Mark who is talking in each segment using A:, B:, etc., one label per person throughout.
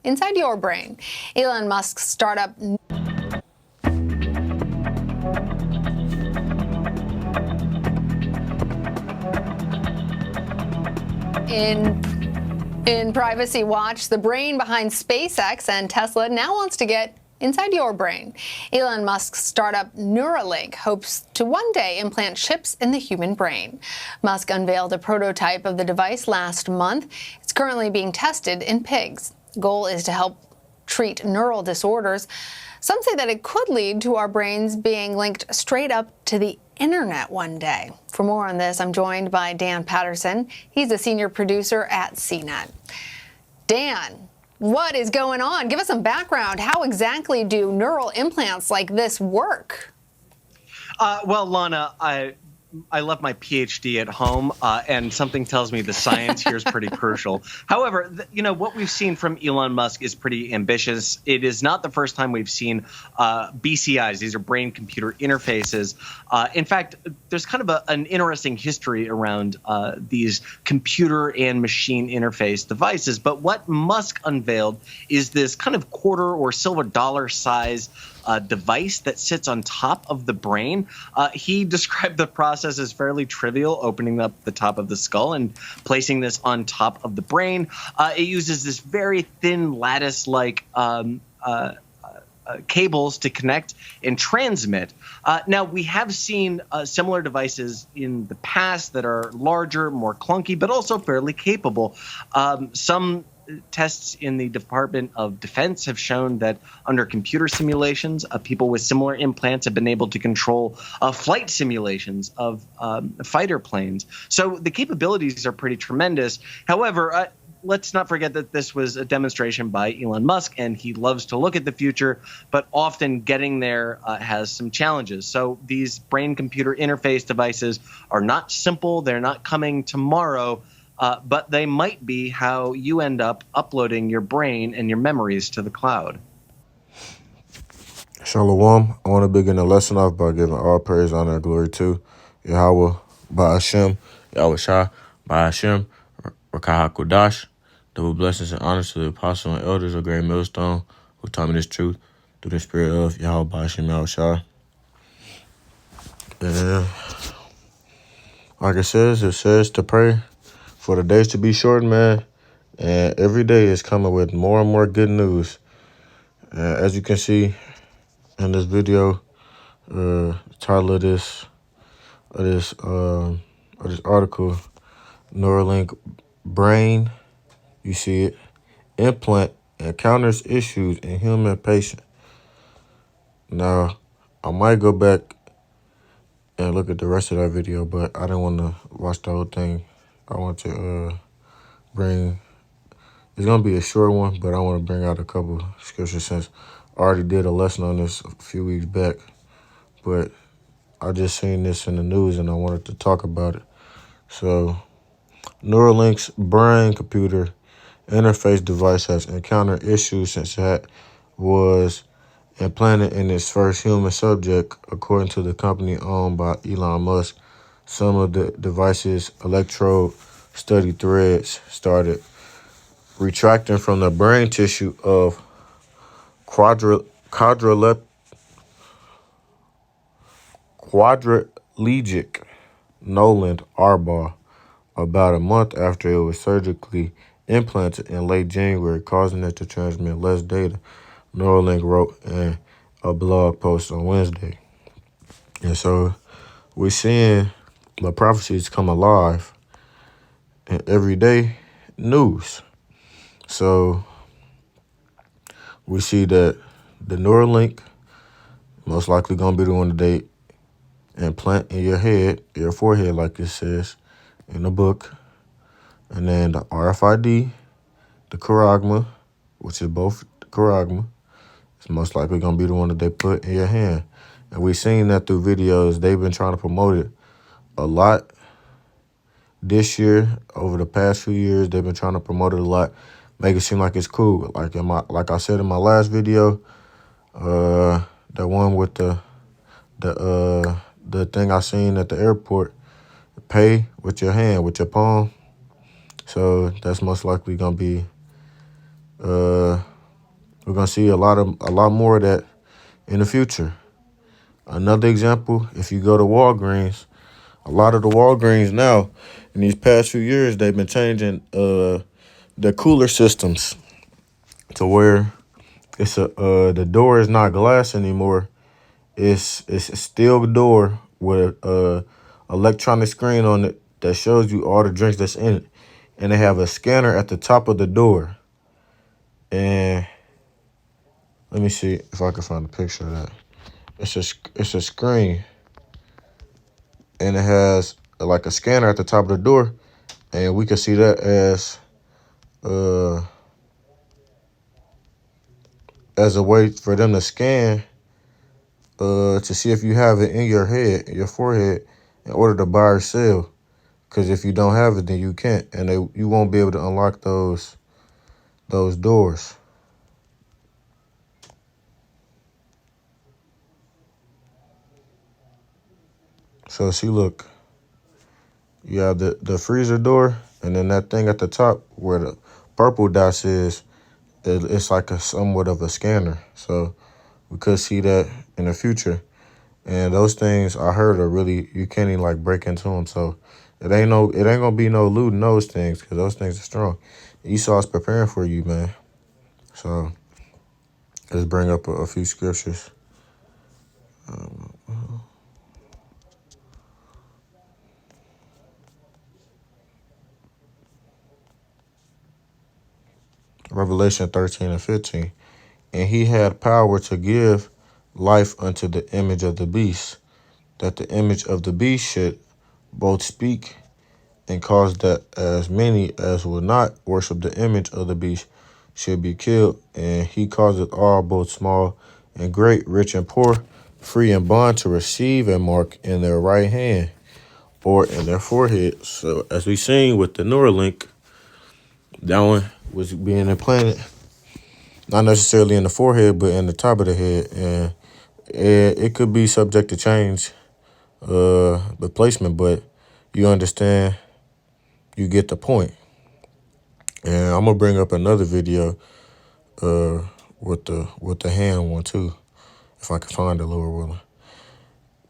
A: inside your brain. Elon Musk's startup in Privacy Watch, the brain behind SpaceX and Tesla now wants to get inside your brain. Elon Musk's startup Neuralink hopes to one day implant chips in the human brain. Musk unveiled a prototype of the device last month. It's currently being tested in pigs. The goal is to help treat neural disorders. Some say that it could lead to our brains being linked straight up to the internet one day. For more on this, I'm joined by Dan Patterson. He's a senior producer at CNET. Dan, what is going on? Give us some background. How exactly do neural implants like this work?
B: Well, Lana, I left my PhD at home, and something tells me the science here is pretty crucial. However, what we've seen from Elon Musk is pretty ambitious. It is not the first time we've seen BCIs. These are brain-computer interfaces. In fact, there's kind of an interesting history around these computer and machine interface devices. But what Musk unveiled is this kind of quarter or silver dollar size device that sits on top of the brain. He described the process as fairly trivial, opening up the top of the skull and placing this on top of the brain. It uses this very thin lattice-like cables to connect and transmit. Now, we have seen similar devices in the past that are larger, more clunky, but also fairly capable. Some tests in the Department of Defense have shown that under computer simulations, people with similar implants have been able to control flight simulations of fighter planes. So the capabilities are pretty tremendous. However, let's not forget that this was a demonstration by Elon Musk, and he loves to look at the future, but often getting there has some challenges. So these brain-computer interface devices are not simple. They're not coming tomorrow. But they might be how you end up uploading your brain and your memories to the cloud.
C: Shalom. I want to begin the lesson off by giving all praise, honor, and glory to Yahweh, Ba'ashem, Yahweh Shah, Ba'ashem, Rakah HaKodash. Double blessings and honors to the apostle and elders of Great Millstone who taught me this truth through the spirit of Yahweh Ba'ashem, Yahweh Shah. And like it says to pray for the days to be short, man. And every day is coming with more and more good news. As you can see in this video, the title of this article, Neuralink brain, you see it, implant encounters issues in human patient. Now, I might go back and look at the rest of that video, but I didn't want to watch the whole thing. I want to bring, it's going to be a short one, but I want to bring out a couple scriptures since I already did a lesson on this a few weeks back. But I just seen this in the news and I wanted to talk about it. So, Neuralink's brain-computer interface device has encountered issues since it was implanted in its first human subject, according to the company owned by Elon Musk. Some of the device's electrode study threads started retracting from the brain tissue of quadriplegic Nolan Arbaugh about a month after it was surgically implanted in late January, causing it to transmit less data, Neuralink wrote in a blog post on Wednesday. And so we're seeing the prophecies come alive in everyday news. So we see that the Neuralink most likely going to be the one that they implant in your head, your forehead, like it says in the book. And then the RFID, the Charagma, which is both Charagma, is most likely going to be the one that they put in your hand. And we've seen that through videos. They've been trying to promote it a lot this year. Over the past few years, they've been trying to promote it a lot, make it seem like it's cool. Like I said in my last video, the one with the thing I seen at the airport, pay with your hand, with your palm. So that's most likely gonna be We're gonna see a lot more of that in the future. Another example, if you go to Walgreens, a lot of the Walgreens now, in these past few years, they've been changing the cooler systems to where the door is not glass anymore. It's a steel door with a electronic screen on it that shows you all the drinks that's in it, and they have a scanner at the top of the door. And let me see if I can find a picture of that. It's a screen, and it has like a scanner at the top of the door, and we can see that uh as a way for them to scan to see if you have it in your head, your forehead, in order to buy or sell. Because if you don't have it, then you can't, and you won't be able to unlock those doors. So see, look, you have the freezer door, and then that thing at the top where the purple dots is, it's like a somewhat of a scanner. So we could see that in the future. And those things I heard are really, you can't even like break into them. So it ain't gonna be no looting those things, because those things are strong. Esau's preparing for you, man. So let's bring up a few scriptures. Revelation 13 and 15. And he had power to give life unto the image of the beast, that the image of the beast should both speak and cause that as many as will not worship the image of the beast should be killed. And he causeth all, both small and great, rich and poor, free and bond, to receive a mark in their right hand or in their forehead. So as we seen with the Neuralink, that one was being implanted, not necessarily in the forehead, but in the top of the head. And it could be subject to change, the placement, but you understand, you get the point. And I'm gonna bring up another video with the hand one too, if I can find it, Lord willing.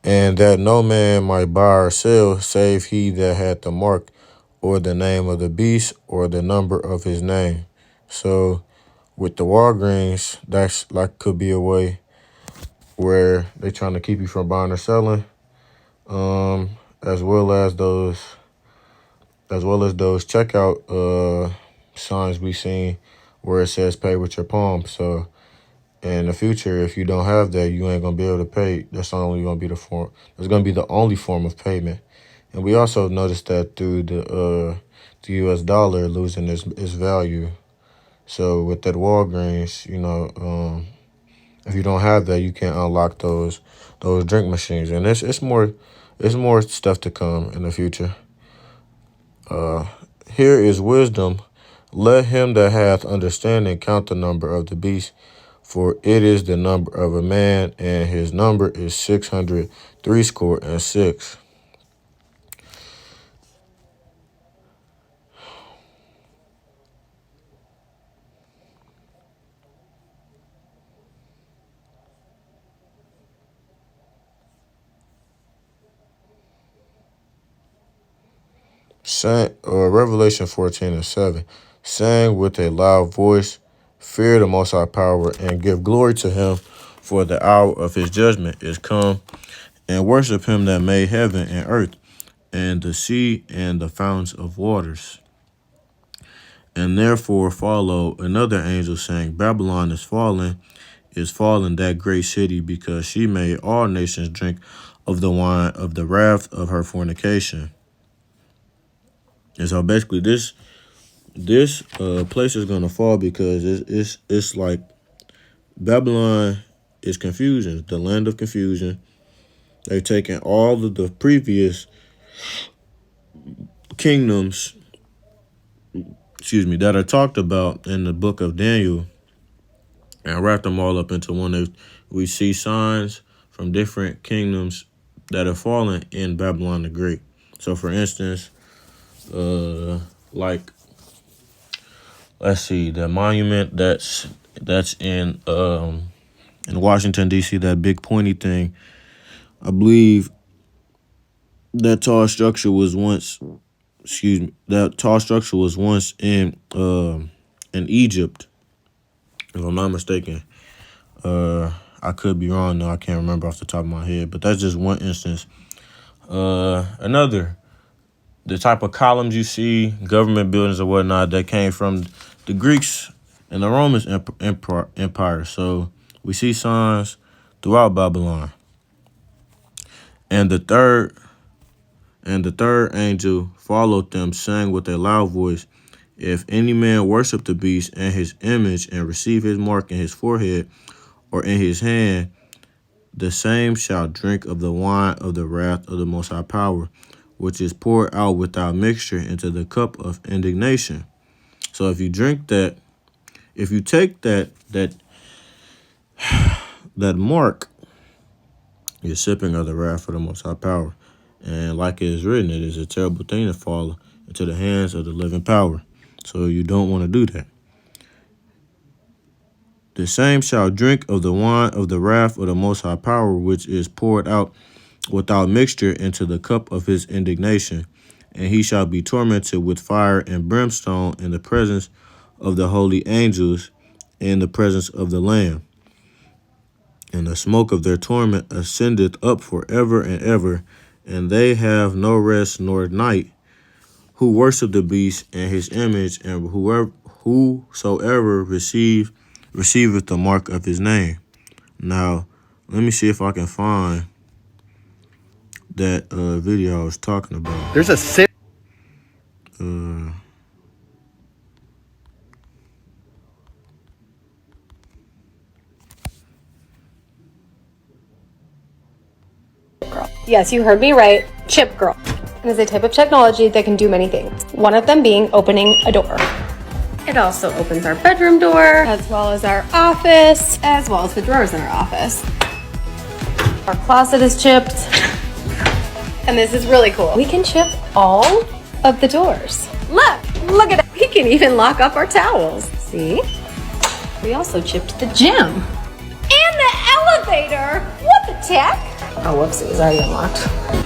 C: And that no man might buy or sell save he that had the mark or the name of the beast or the number of his name. So with the Walgreens, that's like could be a way where they trying to keep you from buying or selling, as well as those checkout signs we seen where it says pay with your palm. So in the future, if you don't have that, you ain't gonna be able to pay. That's only gonna be the form. It's gonna be the only form of payment. And we also noticed that through the U.S. dollar losing its value. So with that Walgreens, if you don't have that, you can't unlock those drink machines. And it's more stuff to come in the future. Here is wisdom. Let him that hath understanding count the number of the beast, for it is the number of a man, and his number is 666. Revelation 14 and 7. Sang with a loud voice, fear the Most High power, and give glory to him, for the hour of his judgment is come, and worship him that made heaven and earth, and the sea, and the fountains of waters. And therefore followed another angel, saying, Babylon is fallen, that great city, because she made all nations drink of the wine of the wrath of her fornication. And so basically this place is gonna fall because it's like Babylon is confusion, the land of confusion. They've taken all of the previous kingdoms, that are talked about in the book of Daniel, and wrapped them all up into one. We see signs from different kingdoms that have fallen in Babylon the Great. So for instance, like, let's see, the monument that's that's in Washington D.C. That big pointy thing. I believe that tall structure was once. Excuse me. That tall structure was once in Egypt, if I'm not mistaken. I could be wrong though. I can't remember off the top of my head, but that's just one instance. Another, the type of columns you see, government buildings or whatnot, that came from the Greeks and the Romans Empire. So we see signs throughout Babylon. And the third angel followed them, saying with a loud voice, "If any man worship the beast and his image and receive his mark in his forehead or in his hand, the same shall drink of the wine of the wrath of the Most High Power, which is poured out without mixture into the cup of indignation." So if you drink that, if you take that mark, you're sipping of the wrath of the Most High Power. And like it is written, it is a terrible thing to fall into the hands of the living power. So you don't want to do that. The same shall drink of the wine of the wrath of the Most High Power, which is poured out without mixture into the cup of his indignation. And he shall be tormented with fire and brimstone in the presence of the holy angels, in the presence of the Lamb. And the smoke of their torment ascendeth up forever and ever, and they have no rest nor night, who worship the beast and his image, and whosoever receiveth the mark of his name. Now, let me see if I can find that video I was talking about.
D: There's a sit.
E: Yes, you heard me right. Chip Girl. It is a type of technology that can do many things. One of them being opening a door. It also opens our bedroom door, as well as our office, as well as the drawers in our office. Our closet is chipped. And this is really cool. We can chip all of the doors. Look at it. We can even lock up our towels. See? We also chipped the gym. And the elevator. What the tech? Oh, whoops, it was already unlocked.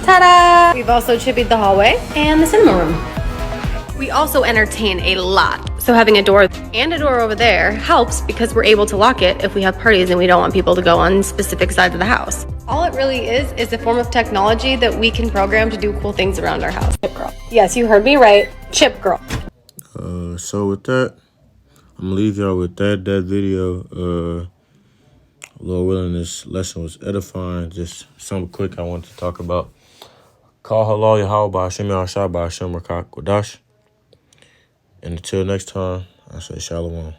E: Ta-da! We've also chipped the hallway and the cinema room. We also entertain a lot. So having a door and a door over there helps because we're able to lock it if we have parties and we don't want people to go on specific sides of the house. All it really is a form of technology that we can program to do cool things around our house. Chip Girl. Yes, you heard me right. Chip Girl.
C: So with that, I'm gonna leave y'all with that video. Lord willing, this lesson was edifying. Just something quick I wanted to talk about. Call halal Yahweh by Hashem Yahshua by Hashem Rakak Kodash. And until next time, I say shalom.